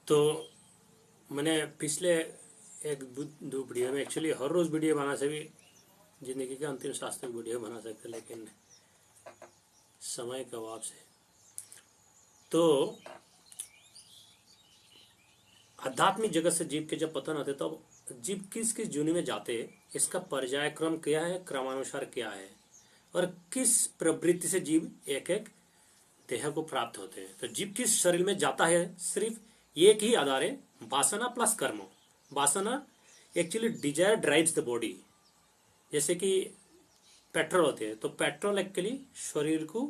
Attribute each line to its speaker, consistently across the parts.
Speaker 1: तो मैंने पिछले एक दो वीडियो में एक्चुअली हर रोज़ वीडियो बना सके, जिंदगी के अंतिम शास्त्र में वीडियो बना सकते, लेकिन समय के अभाव से। तो आध्यात्मिक जगत से जीव के जब पतन होते तब जीव किस किस जूनी में जाते, इसका पर्याय क्रम क्या है, क्रमानुसार क्या है, और किस प्रवृत्ति से जीव एक एक देह को प्राप्त होते हैं। तो जीव किस शरीर में जाता है, सिर्फ एक ही आधार है, वासना प्लस कर्म। वासना actually desire drives the body. जैसे कि पेट्रोल होते हैं, तो पेट्रोल एक्चुअली शरीर को,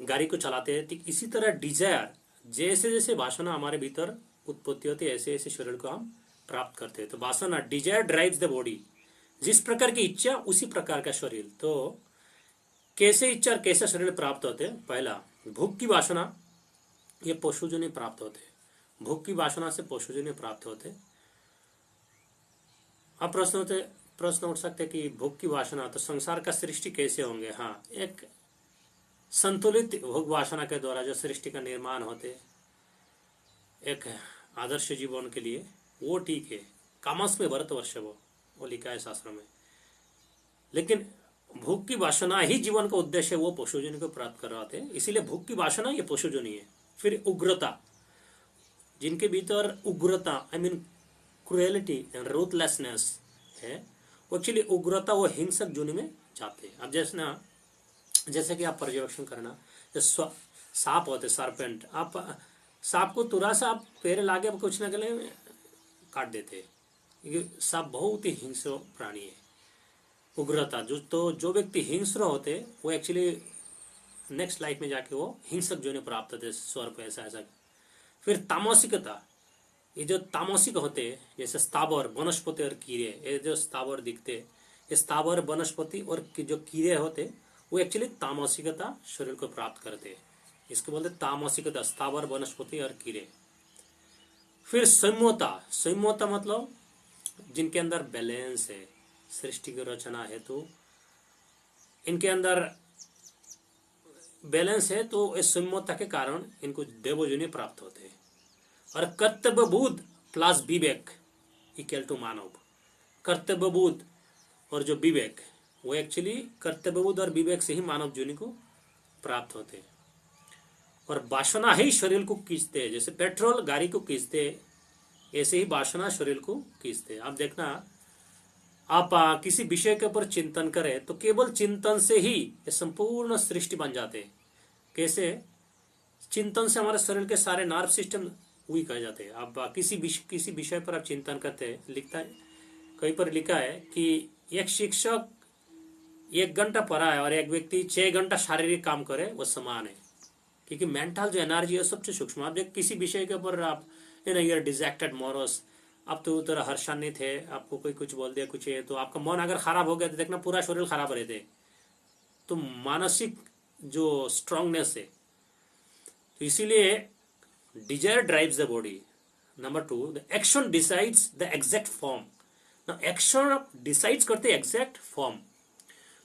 Speaker 1: गाड़ी को चलाते हैं। ठीक इसी तरह डिजायर, जैसे जैसे वासना हमारे भीतर उत्पत्ति होती है, ऐसे ऐसे शरीर को हम प्राप्त करते हैं। तो वासना डिजायर ड्राइव्स द बॉडी, जिस प्रकार की इच्छा उसी प्रकार का शरीर। तो कैसे इच्छा और कैसे शरीर प्राप्त होते हैं? पहला, भूख की वासना, ये पशुजन्य प्राप्त होते हैं। भूख की वासना से पशुजन्य प्राप्त होते हैं। अब प्रश्न उठ सकते हैं कि भूख की वासना, तो संसार का सृष्टि कैसे होंगे? हाँ, एक संतुलित भोग वासना के द्वारा जो सृष्टि का निर्माण होते, एक आदर्श जीवन के लिए, वो ठीक है। कामस में भरत वर्ष वो लिखा है शास्त्रों में। लेकिन भूख की वासना ही जीवन का उद्देश्य है, वो पशुजन को प्राप्त कर रहे थे, इसीलिए भूख की वासना ये पशुजनी है। फिर उग्रता, जिनके भीतर उग्रता, I mean cruelty and ruthlessness है, वो एक्चुअली उग्रता, वो हिंसक जूनी में जाते हैं। अब जैसे कि आप पर्यवेक्षण करना, सांप होते, सरपेंट, आप सांप को तुरा सा आप पैर लागे कुछ न के काट देते, क्योंकि सांप बहुत ही हिंस्र प्राणी है। उग्रता, जो व्यक्ति हिंस्र होते वो एक्चुअली नेक्स्ट लाइफ में जाके वो हिंसक जो प्राप्त होते, स्वर्ग ऐसा। फिर तामसिकता, ये जो तामसिक होते, जैसे स्थावर, वनस्पति और कीड़े, ये जो स्थावर दिखते, ये स्थावर, वनस्पति और जो कीड़े होते, वो एक्चुअली तामसिकता शरीर को प्राप्त करते हैं। इसको बोलते तामसिकता, स्थावर, वनस्पति और कीड़े। फिर संयमता मतलब जिनके अंदर बैलेंस है, सृष्टि की रचना है, तो इनके अंदर बैलेंस है, तो इस संयमता के कारण इनको देवोजनी प्राप्त होते हैं। और कर्तव्यबोध प्लस विवेक इक्वल टू मानव। कर्तव्यबोध और जो विवेक, वो एक्चुअली कर्तव्यबोध और विवेक से ही मानव जीवन को प्राप्त होते हैं। और वासना ही शरीर को खींचते हैं, जैसे पेट्रोल गाड़ी को खींचते, ऐसे ही वासना शरीर को खींचते। आप देखना, आप किसी विषय के ऊपर चिंतन करें तो केवल चिंतन से ही ये संपूर्ण सृष्टि बन जाते हैं। कैसे? चिंतन से हमारे शरीर के सारे नर्व सिस्टम वीक हो जाते हैं। आप किसी विषय पर आप चिंतन करते हैं, लिखता है, कहीं पर लिखा है कि एक शिक्षक 1 घंटा पढ़ा है और एक व्यक्ति 6 घंटा शारीरिक काम करे, वो समान है। क्योंकि मेंटल जो एनर्जी है सबसे सूक्ष्म। आप देख किसी विषय के ऊपर आप यूर डिजेक्टेड, मोरस, आप तो उधर हर्षान्वित है, आपको कोई कुछ बोल दिया कुछ है, तो आपका मन अगर खराब हो गया तो देखना पूरा शरीर खराब रहते। तो मानसिक जो स्ट्रांगनेस है, तो इसीलिए desire drives the body. Number 2, the action decides the exact form. Action decides करते एग्जैक्ट फॉर्म।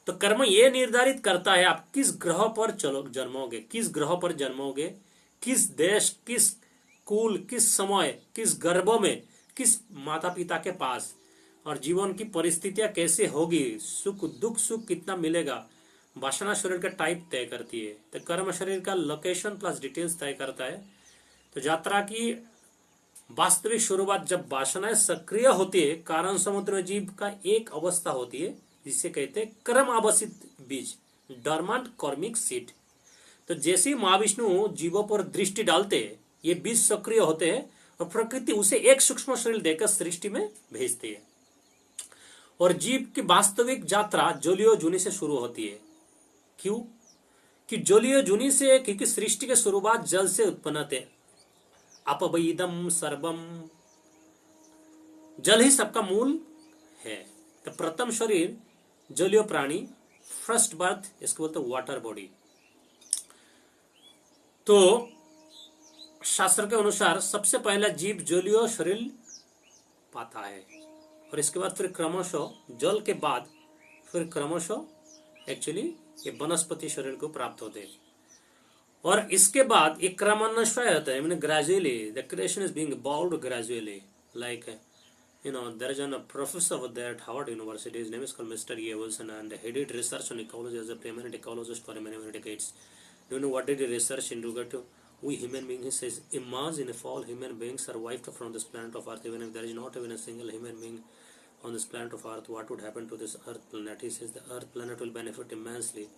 Speaker 1: तो कर्म ये निर्धारित करता है आप किस ग्रह पर जन्मोगे, किस ग्रह पर जन्मोगे, किस देश, किस कुल, किस समय, किस गर्भ में, किस माता पिता के पास, और जीवन की परिस्थितियां कैसे होगी, सुख दुख, सुख कितना मिलेगा। वासना शरीर का टाइप तय करती है, तो कर्म शरीर का लोकेशन प्लस डिटेल्स तय करता है। तो यात्रा की वास्तविक शुरुआत जब वासनाएं सक्रिय होती है, कारण समुद्र में जीव का एक अवस्था होती है जिसे कहते हैं कर्म आवासित बीज, डॉर्मेंट कार्मिक सीड। तो जैसे ही महाविष्णु जीवों पर दृष्टि डालते हैं, ये बीज सक्रिय होते हैं और प्रकृति उसे एक सूक्ष्म शरीर देकर सृष्टि में भेजती है। और जीव की वास्तविक यात्रा जलीय जूनी से शुरू होती है। क्यों? कि जलीय जूनी से, क्योंकि सृष्टि के शुरुआत जल से उत्पन्न थे। अपवैदम सर्वम, जल ही सबका मूल है। तो प्रथम शरीर जलीय प्राणी, फर्स्ट बर्थ, इसको बोलते वाटर बॉडी। तो शास्त्र के अनुसार सबसे पहला जीव जलीय शरीर पाता है, और इसके बाद फिर क्रमशः जल के बाद फिर क्रमशः एक्चुअली ये वनस्पति शरीर को प्राप्त होते हैं। और इसके बाद एक क्रमान्वय होता है, gradually the creation is being evolved gradually, like there is a professor over there at Harvard University. His name is called Mr. E. Wilson, and he did research on ecology as a preeminent ecologist for many, many decades. Do you know what did he research in regard to? We human beings, he says, imagine if all human beings are wiped from this planet of Earth, even if there is not even a single human being on this planet of Earth, what would happen to this Earth planet? He says the Earth planet will benefit immensely,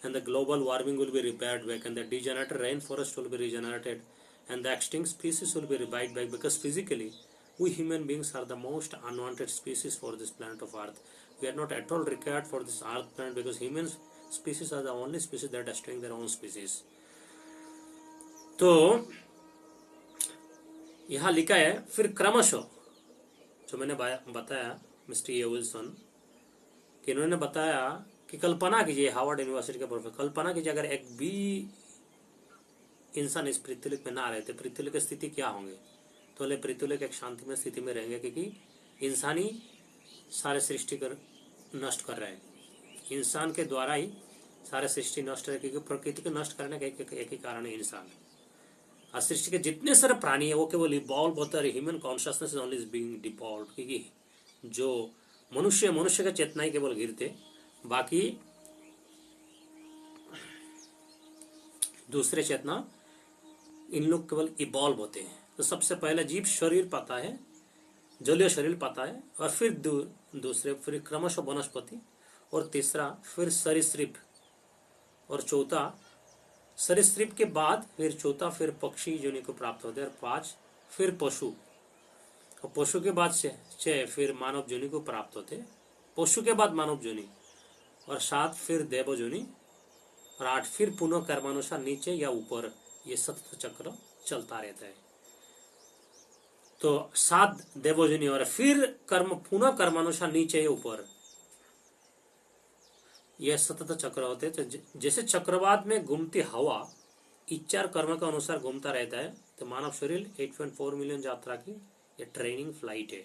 Speaker 1: and the global warming will be repaired back, and the degenerated rainforest will be regenerated, and the extinct species will be revived back, because physically we human beings are the most unwanted species for this planet of Earth. We are not at all required for this Earth planet, because human species are the only species that are destroying their own species. तो यहाँ लिखा है, फिर क्रमशः जो मैंने बताया mister A Wilson कि इन्होंने बताया कि कल्पना कीजिए, हार्वर्ड यूनिवर्सिटी के प्रोफेसर, कल्पना कीजिए अगर एक भी इंसान इस पृथ्वी पे ना रहते, पृथ्वी की स्थिति क्या होंगे? तो पृथ्वी एक शांति में स्थिति में रहेंगे, क्योंकि इंसान ही सारे सृष्टि कर नष्ट कर रहे हैं, इंसान के द्वारा ही सारे सृष्टि नष्ट है, क्योंकि प्रकृति को नष्ट करने का एक ही कारण है इंसान। और सृष्टि के जितने सारे प्राणी है वो केवल इवॉल्व होता है, human consciousness is only being devolve, क्योंकि जो मनुष्य का चेतना ही केवल गिरते, बाकी दूसरे चेतना इन लोग केवल इवॉल्व होते हैं। तो सबसे पहले जीव शरीर पाता है, जलीय शरीर पाता है, और फिर दूसरे फिर क्रमशः वनस्पति, और तीसरा फिर सरीसृप, और चौथा सरीसृप के बाद फिर चौथा फिर पक्षी योनि को प्राप्त होते हैं, और 5 फिर पशु, और पशु के बाद 6 फिर मानव योनि को प्राप्त होते हैं, पशु के बाद मानव योनि, और 7 फिर देव योनि, और 8 फिर पुनः कर्मानुसार नीचे या ऊपर। ये सतत चक्र चलता रहता है। तो 7 देवोजनी, और फिर पुनः कर्मानुसार नीचे या ऊपर, यह सतत चक्र होते हैं। तो जैसे चक्रवात में घूमती हवा इच्छा कर्म के अनुसार घूमता रहता है, तो मानव शरीर 8.4 मिलियन यात्रा की ये ट्रेनिंग फ्लाइट है।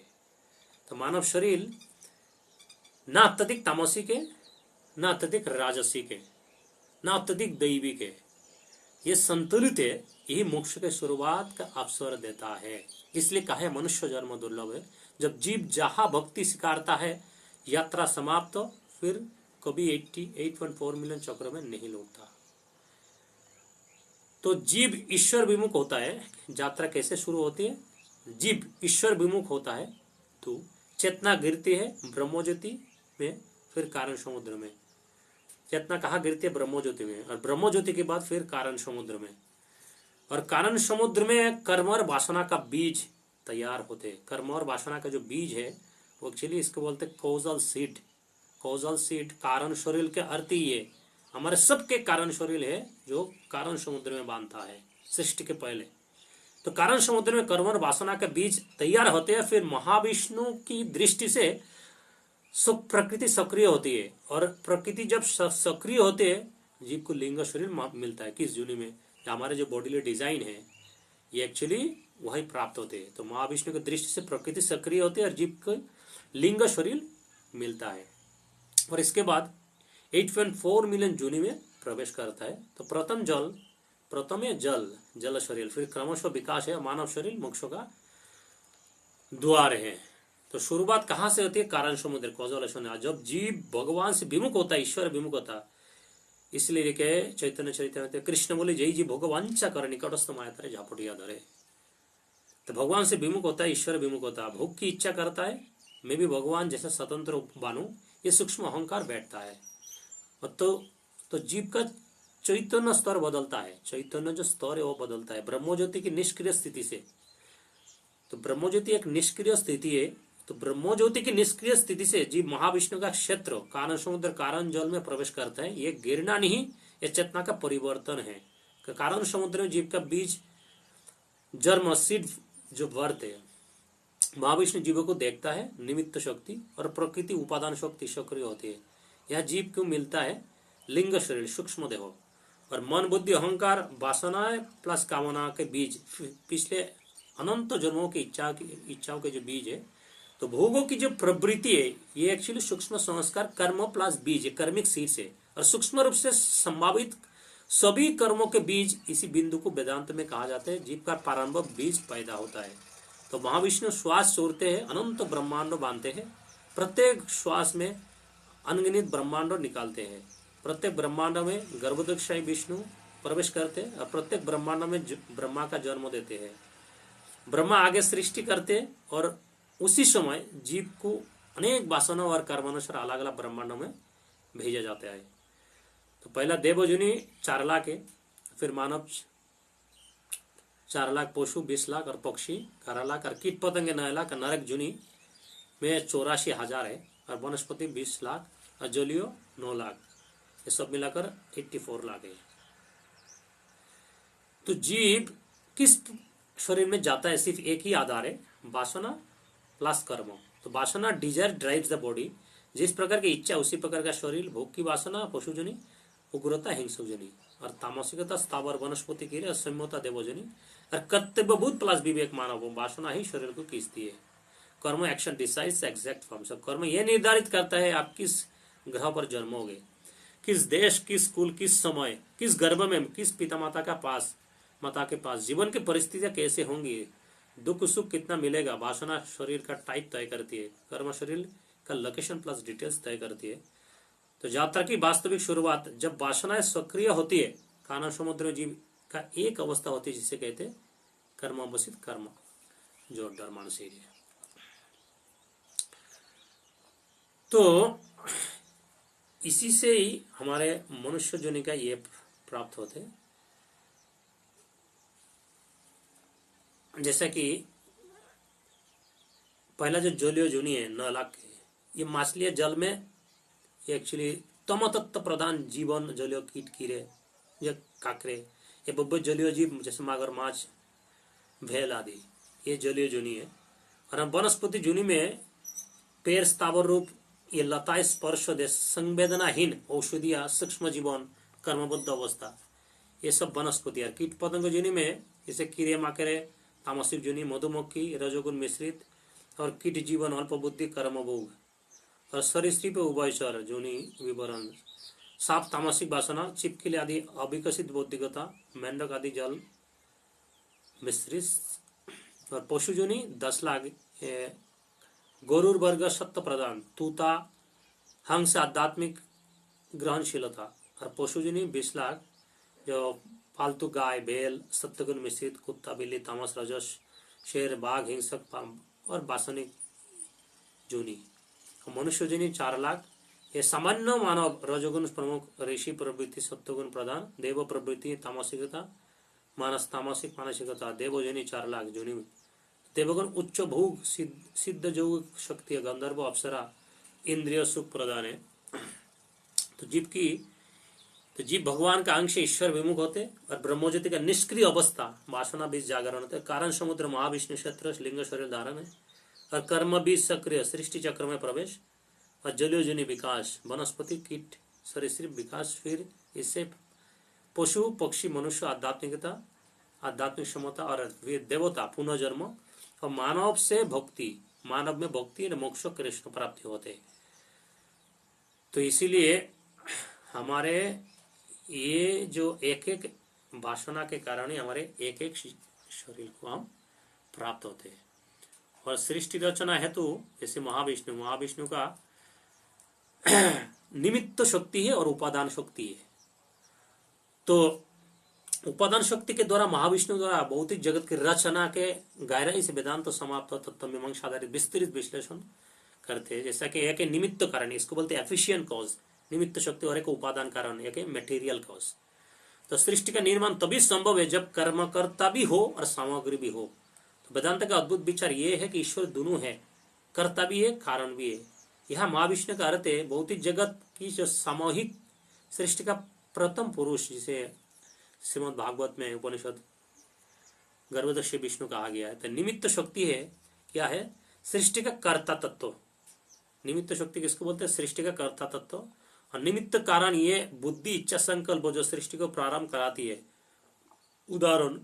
Speaker 1: तो मानव शरीर न अत्यधिक तामसी के, न अत्यधिक राजसी के, न अत्यधिक दैवी के, ये संतुलित है। यही मोक्ष के शुरुआत का अवसर देता है। इसलिए कहा मनुष्य जन्म दुर्लभ है। जब जीव जहां भक्ति स्वीकारता है, यात्रा समाप्त, फिर कभी 8.4 मिलियन चक्र में नहीं लौटता। तो जीव ईश्वर विमुख होता है। यात्रा कैसे शुरू होती है? जीव ईश्वर विमुख होता है तो चेतना गिरती है ब्रह्मज्योति में, फिर कारण समुद्र में। चेतना कहाँ गिरती है? ब्रह्मज्योति में, और ब्रह्मज्योति के बाद फिर कारण समुद्र में, और कारण समुद्र में कर्म और वासना का बीज तैयार होते। कर्म और वासना का जो बीज है वो एक्चुअली इसको बोलते कॉजल सीड। कॉजल सीड कारण शरीर के अर्थ ही है, हमारे सबके कारण शरीर है जो कारण समुद्र में बांधता है सृष्टि के पहले। तो कारण समुद्र में कर्म और वासना के बीज तैयार होते हैं। फिर महाविष्णु की दृष्टि से प्रकृति सक्रिय होती है, और प्रकृति जब सक्रिय होते है जीव को लिंग शरीर मिलता है। किस जूनी में? हमारे जो बॉडी डिजाइन है ये एक्चुअली वही प्राप्त होते हैं। तो महाविष्णु की दृष्टि से प्रकृति सक्रिय होती है और जीव को लिंग शरीर मिलता है, और इसके बाद 8.4 मिलियन जूनी में प्रवेश करता है। तो प्रथम है जल शरीर, फिर क्रमशः विकास है, मानव शरीर मोक्ष का द्वार है। तो शुरुआत कहाँ से होती है? कारण समुद्र कॉजलेशन। जब जीव भगवान से विमुख होता है, ईश्वर विमुख होता, इसलिए लिखे चैतन्य चरित्र कृष्ण बोले जय जी भगवांचा कर निकटस्थ माया झापटिया धरे। तो भगवान से विमुख होता है, ईश्वर विमुख होता है, भोग की इच्छा करता है, मैं भी भगवान जैसे स्वतंत्र बनूं, ये सूक्ष्म अहंकार बैठता है। तो जीव का चैतन्य स्तर बदलता है, चैतन्य जो स्तर है वो बदलता है ब्रह्मज्योति की निष्क्रिय स्थिति से। तो ब्रह्मज्योति एक निष्क्रिय स्थिति है। तो ब्रह्मज्योति की निष्क्रिय स्थिति से जीव महाविष्णु का क्षेत्र कारण समुद्र कारण जल में प्रवेश करता है। ये गिरना नहीं, ये चेतना का परिवर्तन है। कारण समुद्र में जीव का बीज जन्म सीड जो वर्त है, महाविष्णु जीवों को देखता है, निमित्त शक्ति और प्रकृति उपादान शक्ति सक्रिय होती है। यह जीव को मिलता है लिंग शरीर सूक्ष्म देह, और मन बुद्धि अहंकार वासना प्लस कामना के बीज, पिछले अनंत जन्मों की इच्छाओं के जो बीज है। तो भोगों की जो प्रवृत्ति है ये एक्चुअली सूक्ष्म संस्कार कर्म प्लस बीज कर्मिक सीड से, और सूक्ष्म रूप से संभावित सभी कर्मों के बीज इसी बिंदु को वेदांत में कहा जाता है, जीव का प्रारंभ बीज पैदा होता है। तो महाविष्णु श्वास छोड़ते हैं, अनंत ब्रह्मांड बांधते हैं, प्रत्येक श्वास में अनगिनत ब्रह्मांड निकालते हैं, प्रत्येक ब्रह्मांड में गर्भोदकशाही विष्णु प्रवेश करते हैं और प्रत्येक ब्रह्मांड में ब्रह्मा का जन्म देते हैं। ब्रह्मा आगे सृष्टि करते और उसी समय जीव को अनेक वासनाओं और कर्मानुसार अलग अलग ब्रह्मांडों में भेजा जाता है। तो पहला देवयोनि 4 लाख है, फिर मानव 4 लाख, पशु 20 लाख और पक्षी 11 लाख और कीट पतंगे 9 लाख, नरक जुनी में 84,000 है और वनस्पति 20 लाख और जलियो 9 लाख, ये सब मिलाकर 84 लाख है। तो जीव किस शरीर में जाता है, सिर्फ एक ही आधार है, वासना प्लस कर्म। तो वासना डिजायर ड्राइव्स द बॉडी, जिस प्रकार की इच्छा उसी प्रकार का शरीर, भोग की वासना पशुजनी, उग्रता हिंसुजनी और तामसिकता स्थावर वनस्पति की असम्यता देवजनी और कर्तव्यबोध प्लस विवेक मानव वासना ही शरीर को खींचती है। कर्म एक्शन डिसाइड्स एग्जैक्ट फॉर्म। सब कर्म यह निर्धारित करता है आप किस ग्रह पर जन्मोगे, किस देश, किस कुल, किस समय, किस गर्भ में, किस पिता माता के पास जीवन की परिस्थितियां कैसे होंगी, दुख सुख कितना मिलेगा। वासना शरीर का टाइप तय करती है, कर्म शरीर का लोकेशन प्लस डिटेल्स तय करती है। तो यात्रा की वास्तविक शुरुआत जब वासनाएं सक्रिय होती है, कानन समुद्र में जीव का एक अवस्था होती है जिसे कहते हैं कर्मावस्थित कर्म, जो डरमान से है। तो इसी से ही हमारे मनुष्य जोनि का ये प्राप्त होते हैं। जैसा कि पहला जो जलीय जोनि है 9 लाख, ये मछलियां जल में एक्चुअली तमतत्व प्रधान जीवन, जलीय कीट कीड़े या काकरे, ये बब्बे जलीय जीव जैसे मगरमाछ, भेल आदि, ये जलीय जोनि है। और हम वनस्पति जोनि में पेड़ स्थावर रूप, ये लता स्पर्श दे संवेदनाहीन औषधिया सूक्ष्म जीवन, कर्मबद्ध अवस्था, ये सब वनस्पति है। कीट पतंग जोनि में जैसे कीड़े मकोड़े, तामसिक जोनि, मधुमक्खी, रजोगुण मिश्रित और कीट जीवन, अल्प बुद्धि, कर्मभोग और सरीसृप उभयचर जोनि विवरण, साप तामसिक वासना, छिपकली आदि अविकसित बौद्धिकता, मेंढक आदि जल मिश्रित और पशु जोनि 10 लाख, गरुड़ वर्ग सत्य प्रदान, तूता हंस आध्यात्मिक ग्रहणशीलता और पशु जोनि 20 लाख, जो पालतू गाय, बैल सत्वगुण मिश्रित, कुत्ता बिल्ली तामस रजस, शेर बाघ हिंसक और वासनिक जोनि। मनुष्य जोनि 4 लाख, ये सामान्य मानव, रजोगुण प्रमुख, ऋषि प्रवृत्ति सत्वगुण प्रधान, देव प्रवृत्ति तामसिकता, मानस तामसिक मानसिकता, देव जोनि 4 लाख जोनि। देवगुण उच्च भोग, सिद्ध जोग शक्ति, गंधर्व अप्सरा, इंद्रिय सुख प्रदान है। तो जीव भगवान का अंश ईश्वर विमुख होते और ब्रह्मज्योति का निष्क्रिय अवस्था वासना बीज जागरण होते। कारण समुद्र महाविष्णु क्षेत्र लिंग शरीर धारण है और कर्म बीज सक्रिय सृष्टि चक्र में प्रवेश और जलियोजनी विकास, वनस्पति कीट सरीसृप विकास, फिर इससे पशु पक्षी मनुष्य आध्यात्मिकता, आध्यात्मिक क्षमता और देवता पुनर्जन्म और मानव से भक्ति, मानव में भक्ति और मोक्ष कृष्ण प्राप्ति होते। तो इसीलिए हमारे ये जो एक एक वासना के कारण ही हमारे एक एक शरीर को हम प्राप्त होते हैं। और सृष्टि रचना हेतु जैसे महाविष्णु का निमित्त शक्ति है और उपादान शक्ति है। तो उपादान शक्ति के द्वारा महाविष्णु द्वारा भौतिक जगत की रचना के गहराई से वेदांत समाप्त तत्व मीमांसा आधारित विस्तृत विश्लेषण करते हैं। जैसा कि एक निमित्त कारण, इसको बोलते हैं एफिशिएंट कॉज, निमित्त शक्ति, और एक उपादान कारण, एक मेटेरियल कॉज। तो सृष्टि का निर्माण तभी संभव है जब कर्मकर्ता भी हो और सामग्री भी हो। तो वेदांत का अद्भुत विचार यह है कि ईश्वर दोनों है, कर्ता भी है, कारण भी है। यह महाविष्णु का अर्थ है भौतिक जगत की जो सामूहिक सृष्टि का प्रथम पुरुष, जिसे श्रीमद् भागवत में उपनिषद गर्भोदक्ष विष्णु कहा गया है। तो निमित्त शक्ति है, क्या है? सृष्टि का कर्ता तत्व। निमित्त शक्ति किसको बोलते हैं? सृष्टि का कर्ता तत्व। और निमित्त कारण ये बुद्धि, इच्छा, संकल्प जो सृष्टि को प्रारंभ कराती है। उदाहरण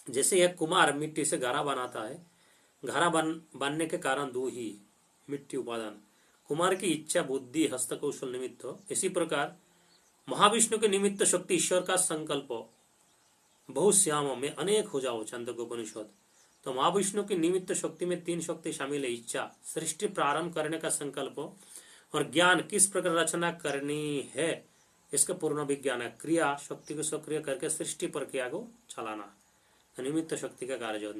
Speaker 1: जैसे एक कुम्हार मिट्टी से घड़ा बनाता है, घड़ा बनने के कारण दो ही, मिट्टी उपादान, कुम्हार की इच्छा, बुद्धि, हस्तकौशल निमित्त हो। इसी प्रकार महाविष्णु के निमित्त शक्ति ईश्वर का संकल्प बहुश्याम में अनेक हो जाओ छांदोग्योपनिषद। तो महाविष्णु की निमित्त शक्ति में 3 शक्ति शामिल है। इच्छा, सृष्टि प्रारंभ करने का संकल्प, और ज्ञान किस प्रकार रचना करनी है इसका पूर्ण विज्ञान है। क्रिया, शक्ति को सक्रिय करके सृष्टि प्रक्रिया को चलाना, निमित्त शक्ति का कार्य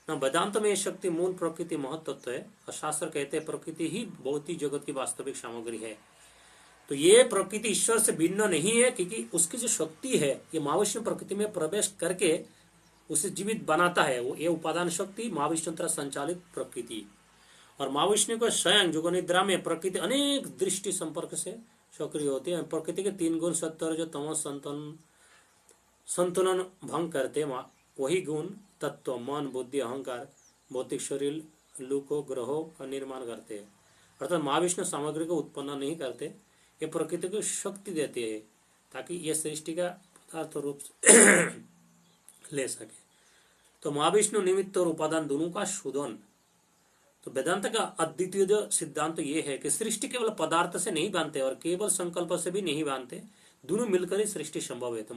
Speaker 1: न। वेदांत में यह शक्ति मूल प्रकृति महत्व है, और शास्त्र कहते हैं प्रकृति ही भौतिक जगत की वास्तविक सामग्री है। तो ये प्रकृति ईश्वर से भिन्न नहीं है, क्योंकि उसकी जो शक्ति है ये महाविष्णु प्रकृति में प्रवेश करके उसे जीवित बनाता है। वो ये उपादान शक्ति महाविष्णु द्वारा संचालित प्रकृति, और महाविष्णु को स्वयं जो निद्रा में प्रकृति अनेक दृष्टि संपर्क से सक्रिय होती है। प्रकृति के 3 गुण सत्व और जो तमस संतुलन भंग करते, वही गुण तत्व मन, बुद्धि, अहंकार, भौतिक शरीर, लोकों, ग्रहों का निर्माण करते हैं। अर्थात महाविष्णु सामग्री को उत्पन्न नहीं करते, ये प्रकृति को शक्ति देते हैं ताकि यह सृष्टि का पदार्थ रूप ले सके। तो महाविष्णु निमित्त और उपादान दोनों का शोधन। तो वेदांत का अद्वितीय जो सिद्धांत तो ये है कि सृष्टि केवल पदार्थ से नहीं बनते और केवल संकल्प से भी नहीं बनते, दोनों मिलकर ही सृष्टि संभव है। तो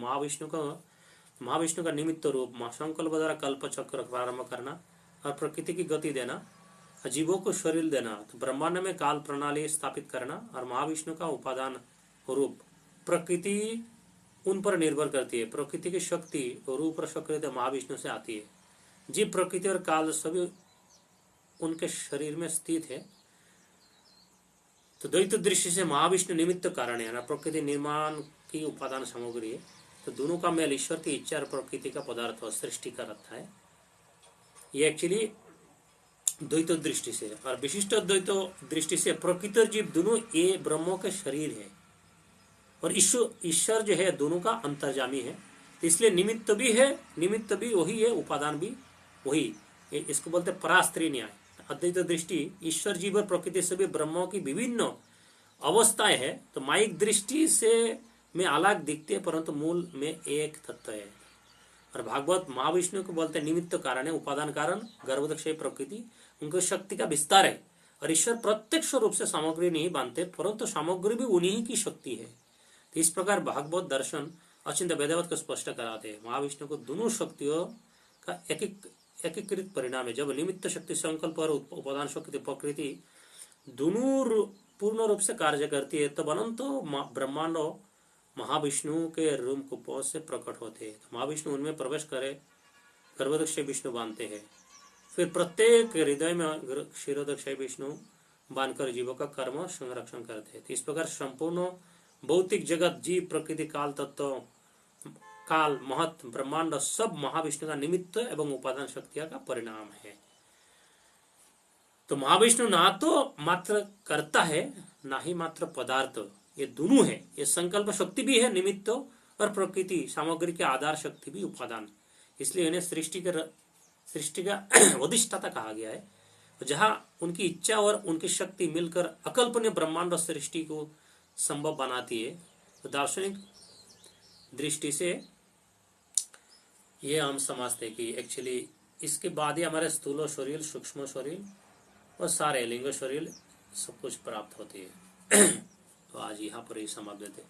Speaker 1: महाविष्णु का निमित्त रूप संकल्प द्वारा कल्प चक्र प्रारंभ करना और प्रकृति की गति देना, जीवों को शरीर देना, तो ब्रह्मांड में काल प्रणाली स्थापित करना, और महाविष्णु का उपादान रूप प्रकृति उन पर निर्भर करती है। प्रकृति की शक्ति रूप और सक्रियता महाविष्णु से आती है। जीव, प्रकृति और काल सभी उनके शरीर में स्थित है। तो द्वैत दृष्टि से महाविष्णु निमित्त कारण है, प्रकृति निर्माण की उपादान सामग्री है। तो दोनों का मेल ईश्वर की इच्छा और प्रकृति का पदार्थ और सृष्टि का रखता है। ये एक्चुअली द्वैत दृष्टि से, और विशिष्ट द्वैत दृष्टि से प्रकृति और जीव दोनों ये ब्रह्मों के शरीर है, और ईश्वर जो है दोनों का अंतर्जामी है। इसलिए निमित्त भी है, निमित्त भी वही है, उपादान भी वही। इसको बोलते परास्त्री न्याय। अद्वैत दृष्टि ईश्वर, जीव और प्रकृति से भी ब्रह्मों की विभिन्न अवस्थाएं है। तो माइक दृष्टि से में अलग दिखते हैं, परंतु मूल में एक तत्व है। और भागवत महाविष्णु को बोलते हैं निमित्त कारण है, उपादान कारण, गर्भोदक्षय प्रकृति, उनकी शक्ति का विस्तार है। और ईश्वर प्रत्यक्ष रूप से सामग्री नहीं बांधते, परंतु सामग्री भी उन्हीं की शक्ति है। तो इस प्रकार भागवत दर्शन अचिंत वेदावत को स्पष्ट कराते हैं। महाविष्णु को दोनों शक्तियों का एकीकृत परिणाम है। जब निमित्त शक्ति संकल्प और उपादान शक्ति प्रकृति दोनों पूर्ण रूप से कार्य करती है, तब अनंत ब्रह्मांड महाविष्णु के रूप से प्रकट होते हैं। तो महाविष्णु उनमें प्रवेश करे, गर्भोदक्षय विष्णु बांधते हैं। फिर प्रत्येक हृदय में क्षीरोदक्षय विष्णु बांधकर जीवों का कर्म संरक्षण करते हैं। तो इस प्रकार संपूर्ण भौतिक जगत, जीव, प्रकृति, काल तत्व, काल, महत, ब्रह्मांड सब महाविष्णु का निमित्त एवं उपादान शक्तियां का परिणाम है। तो महाविष्णु ना तो मात्र करता है, ना ही मात्र पदार्थ, ये दोनों है। ये संकल्प शक्ति भी है निमित्त, और प्रकृति सामग्री के आधार शक्ति भी उपादान। इसलिए इन्हें सृष्टि का अधिष्ठाता कहा गया है, जहां उनकी इच्छा और उनकी शक्ति मिलकर अकल्पनीय ब्रह्मांड और सृष्टि को संभव बनाती है। तो दार्शनिक दृष्टि से ये हम समझते हैं कि एक्चुअली इसके बाद ही हमारे स्थूल शरीर, सूक्ष्म शरीर और सारे लिंग शरीर सब कुछ प्राप्त होती है। तो आज यहाँ पर ही समाप्त देते।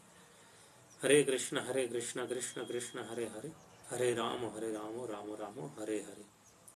Speaker 1: हरे कृष्ण कृष्ण कृष्ण हरे हरे, हरे राम राम राम हरे हरे।